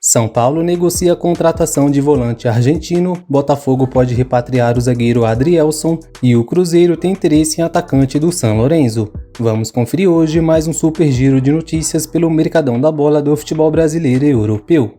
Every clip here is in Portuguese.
São Paulo negocia a contratação de volante argentino, Botafogo pode repatriar o zagueiro Adrielson e o Cruzeiro tem interesse em atacante do San Lorenzo. Vamos conferir hoje mais um super giro de notícias pelo mercadão da bola do futebol brasileiro e europeu.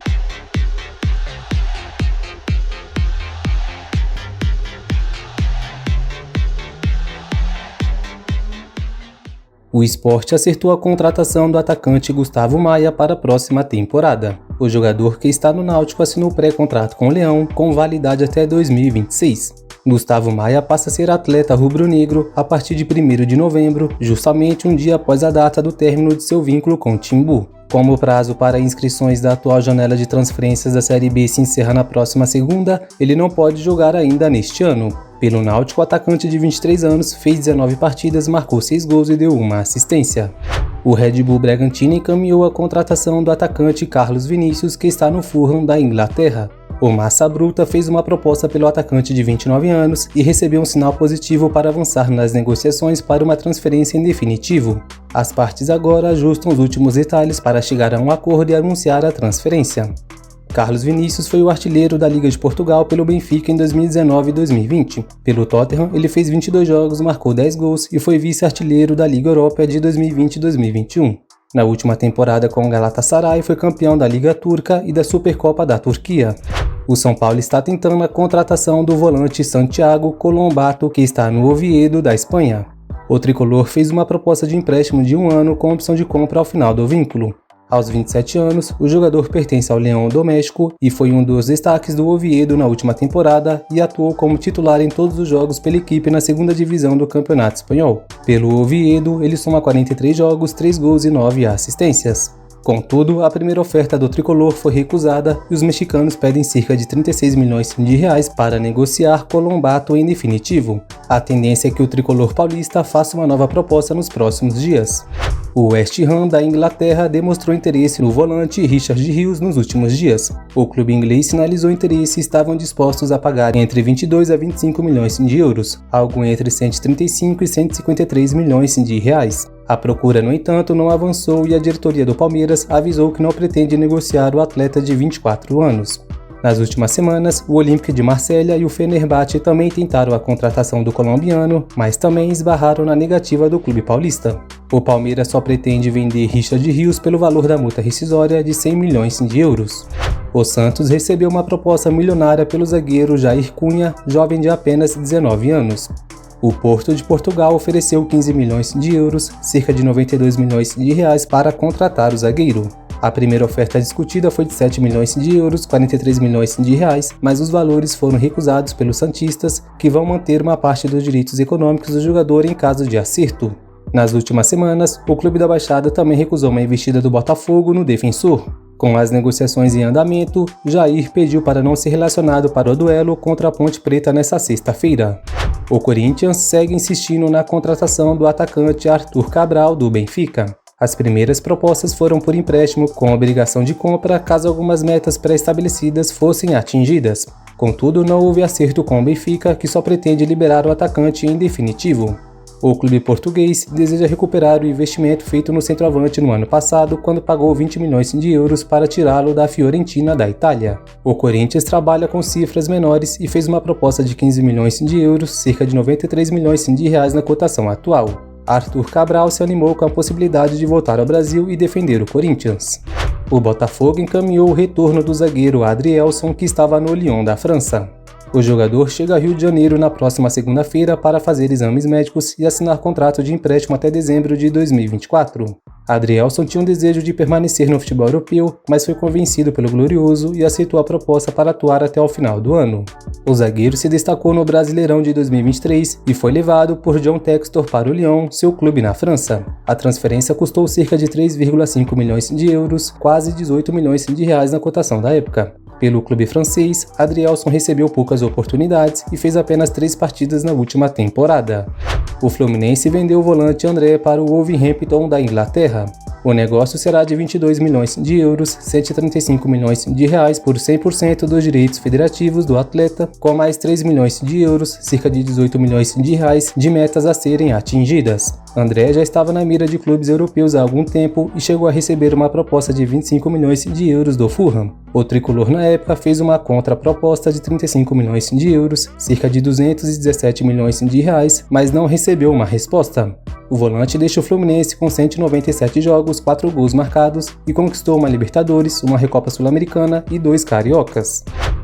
O Sport acertou a contratação do atacante Gustavo Maia para a próxima temporada. O jogador que está no Náutico assinou pré-contrato com o Leão, com validade até 2026. Gustavo Maia passa a ser atleta rubro-negro a partir de 1º de novembro, justamente um dia após a data do término de seu vínculo com o Timbu. Como o prazo para inscrições da atual janela de transferências da Série B se encerra na próxima segunda, ele não pode jogar ainda neste ano. Pelo Náutico, o atacante de 23 anos fez 19 partidas, marcou 6 gols e deu uma assistência. O Red Bull Bragantino encaminhou a contratação do atacante Carlos Vinícius, que está no Fulham da Inglaterra. O Massa Bruta fez uma proposta pelo atacante de 29 anos e recebeu um sinal positivo para avançar nas negociações para uma transferência em definitivo. As partes agora ajustam os últimos detalhes para chegar a um acordo e anunciar a transferência. Carlos Vinícius foi o artilheiro da Liga de Portugal pelo Benfica em 2019 e 2020. Pelo Tottenham, ele fez 22 jogos, marcou 10 gols e foi vice-artilheiro da Liga Europa de 2020 e 2021. Na última temporada com o Galatasaray, foi campeão da Liga Turca e da Supercopa da Turquia. O São Paulo está tentando a contratação do volante Santiago Colombato, que está no Oviedo da Espanha. O tricolor fez uma proposta de empréstimo de 1 ano com opção de compra ao final do vínculo. Aos 27 anos, o jogador pertence ao Leão do México e foi um dos destaques do Oviedo na última temporada e atuou como titular em todos os jogos pela equipe na segunda divisão do Campeonato Espanhol. Pelo Oviedo, ele soma 43 jogos, 3 gols e 9 assistências. Contudo, a primeira oferta do tricolor foi recusada e os mexicanos pedem cerca de 36 milhões de reais para negociar Colombato em definitivo. A tendência é que o tricolor paulista faça uma nova proposta nos próximos dias. O West Ham da Inglaterra demonstrou interesse no volante Richard Rios nos últimos dias. O clube inglês sinalizou interesse e estavam dispostos a pagar entre 22 a 25 milhões de euros, algo entre 135 e 153 milhões de reais. A procura, no entanto, não avançou e a diretoria do Palmeiras avisou que não pretende negociar o atleta de 24 anos. Nas últimas semanas, o Olympique de Marselha e o Fenerbahçe também tentaram a contratação do colombiano, mas também esbarraram na negativa do clube paulista. O Palmeiras só pretende vender Richard Rios pelo valor da multa rescisória de 100 milhões de euros. O Santos recebeu uma proposta milionária pelo zagueiro Jair Cunha, jovem de apenas 19 anos. O Porto de Portugal ofereceu 15 milhões de euros, cerca de 92 milhões de reais, para contratar o zagueiro. A primeira oferta discutida foi de 7 milhões de euros, 43 milhões de reais, mas os valores foram recusados pelos santistas, que vão manter uma parte dos direitos econômicos do jogador em caso de acerto. Nas últimas semanas, o clube da Baixada também recusou uma investida do Botafogo no defensor. Com as negociações em andamento, Jair pediu para não ser relacionado para o duelo contra a Ponte Preta nesta sexta-feira. O Corinthians segue insistindo na contratação do atacante Arthur Cabral do Benfica. As primeiras propostas foram por empréstimo com obrigação de compra caso algumas metas pré-estabelecidas fossem atingidas. Contudo, não houve acerto com o Benfica, que só pretende liberar o atacante em definitivo. O clube português deseja recuperar o investimento feito no centroavante no ano passado, quando pagou 20 milhões de euros para tirá-lo da Fiorentina da Itália. O Corinthians trabalha com cifras menores e fez uma proposta de 15 milhões de euros, cerca de 93 milhões de reais na cotação atual. Arthur Cabral se animou com a possibilidade de voltar ao Brasil e defender o Corinthians. O Botafogo encaminhou o retorno do zagueiro Adrielson, que estava no Lyon da França. O jogador chega ao Rio de Janeiro na próxima segunda-feira para fazer exames médicos e assinar contrato de empréstimo até dezembro de 2024. Adrielson tinha um desejo de permanecer no futebol europeu, mas foi convencido pelo Glorioso e aceitou a proposta para atuar até o final do ano. O zagueiro se destacou no Brasileirão de 2023 e foi levado por John Textor para o Lyon, seu clube na França. A transferência custou cerca de 3,5 milhões de euros, quase 18 milhões de reais na cotação da época. Pelo clube francês, Adrielson recebeu poucas oportunidades e fez apenas 3 partidas na última temporada. O Fluminense vendeu o volante André para o Wolverhampton da Inglaterra. O negócio será de 22 milhões de euros, 135 milhões de reais por 100% dos direitos federativos do atleta, com mais 3 milhões de euros, cerca de 18 milhões de reais, de metas a serem atingidas. André já estava na mira de clubes europeus há algum tempo e chegou a receber uma proposta de 25 milhões de euros do Fulham. O tricolor na época fez uma contraproposta de 35 milhões de euros, cerca de 217 milhões de reais, mas não recebeu uma resposta. O volante deixa o Fluminense com 197 jogos, 4 gols marcados e conquistou uma Libertadores, uma Recopa Sul-Americana e 2 Cariocas.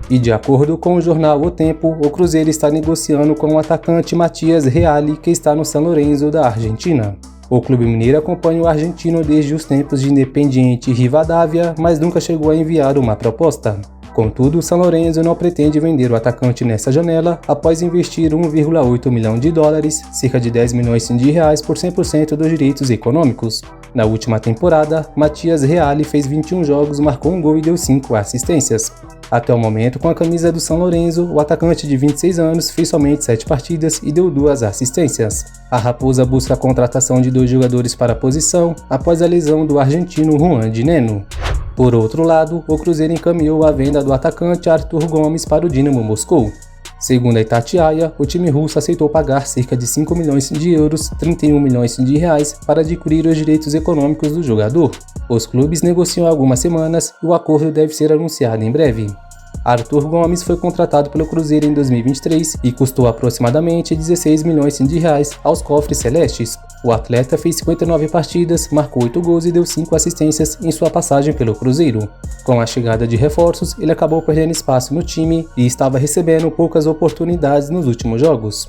E de acordo com o jornal O Tempo, o Cruzeiro está negociando com o atacante Matias Reale, que está no San Lorenzo da Argentina. O clube mineiro acompanha o argentino desde os tempos de Independiente Rivadavia, mas nunca chegou a enviar uma proposta. Contudo, o San Lorenzo não pretende vender o atacante nessa janela após investir 1,8 milhão de dólares, cerca de 10 milhões de reais por 100% dos direitos econômicos. Na última temporada, Matias Reale fez 21 jogos, marcou um gol e deu 5 assistências. Até o momento, com a camisa do San Lorenzo, o atacante de 26 anos fez somente 7 partidas e deu 2 assistências. A Raposa busca a contratação de 2 jogadores para a posição após a lesão do argentino Juan Dineno. Por outro lado, o Cruzeiro encaminhou a venda do atacante Arthur Gomes para o Dinamo Moscou. Segundo a Itatiaia, o time russo aceitou pagar cerca de 5 milhões de euros, 31 milhões de reais, para adquirir os direitos econômicos do jogador. Os clubes negociam há algumas semanas e o acordo deve ser anunciado em breve. Arthur Gomes foi contratado pelo Cruzeiro em 2023 e custou aproximadamente 16 milhões de reais aos cofres celestes. O atleta fez 59 partidas, marcou 8 gols e deu 5 assistências em sua passagem pelo Cruzeiro. Com a chegada de reforços, ele acabou perdendo espaço no time e estava recebendo poucas oportunidades nos últimos jogos.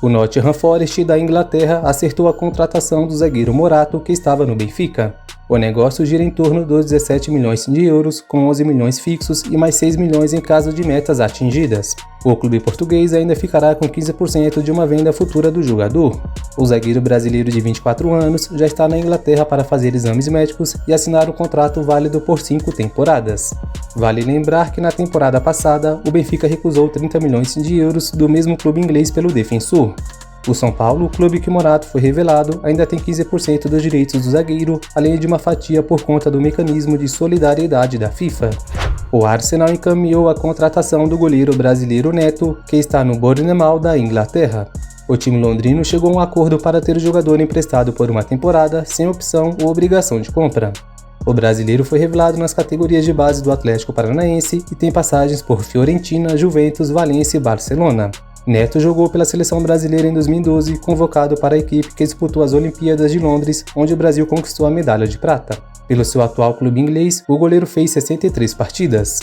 O Nottingham Forest da Inglaterra acertou a contratação do zagueiro Morato, que estava no Benfica. O negócio gira em torno dos 17 milhões de euros, com 11 milhões fixos e mais 6 milhões em caso de metas atingidas. O clube português ainda ficará com 15% de uma venda futura do jogador. O zagueiro brasileiro de 24 anos já está na Inglaterra para fazer exames médicos e assinar um contrato válido por 5 temporadas. Vale lembrar que na temporada passada, o Benfica recusou 30 milhões de euros do mesmo clube inglês pelo defensor. O São Paulo, o clube que Morato foi revelado, ainda tem 15% dos direitos do zagueiro, além de uma fatia por conta do mecanismo de solidariedade da FIFA. O Arsenal encaminhou a contratação do goleiro brasileiro Neto, que está no Bournemouth da Inglaterra. O time londrino chegou a um acordo para ter o jogador emprestado por uma temporada, sem opção ou obrigação de compra. O brasileiro foi revelado nas categorias de base do Atlético Paranaense e tem passagens por Fiorentina, Juventus, Valência e Barcelona. Neto jogou pela seleção brasileira em 2012, convocado para a equipe que disputou as Olimpíadas de Londres, onde o Brasil conquistou a medalha de prata. Pelo seu atual clube inglês, o goleiro fez 63 partidas.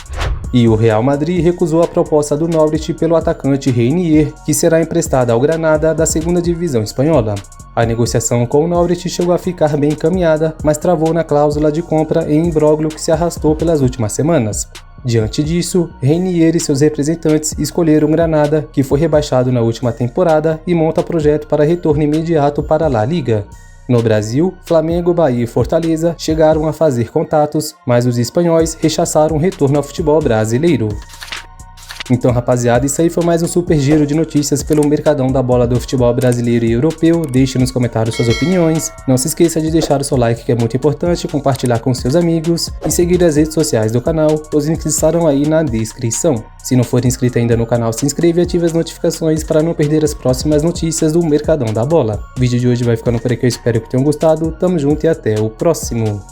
E o Real Madrid recusou a proposta do Norwich pelo atacante Reinier, que será emprestado ao Granada da 2ª divisão espanhola. A negociação com o Norwich chegou a ficar bem encaminhada, mas travou na cláusula de compra em imbróglio que se arrastou pelas últimas semanas. Diante disso, Reinier e seus representantes escolheram Granada, que foi rebaixado na última temporada e monta projeto para retorno imediato para a La Liga. No Brasil, Flamengo, Bahia e Fortaleza chegaram a fazer contatos, mas os espanhóis rechaçaram o retorno ao futebol brasileiro. Então, rapaziada, isso aí foi mais um super giro de notícias pelo mercadão da bola do futebol brasileiro e europeu. Deixe nos comentários suas opiniões. Não se esqueça de deixar o seu like, que é muito importante, compartilhar com seus amigos e seguir as redes sociais do canal. Os links estarão aí na descrição. Se não for inscrito ainda no canal, se inscreva e ative as notificações para não perder as próximas notícias do mercadão da bola. O vídeo de hoje vai ficando por aqui, eu espero que tenham gostado. Tamo junto e até o próximo.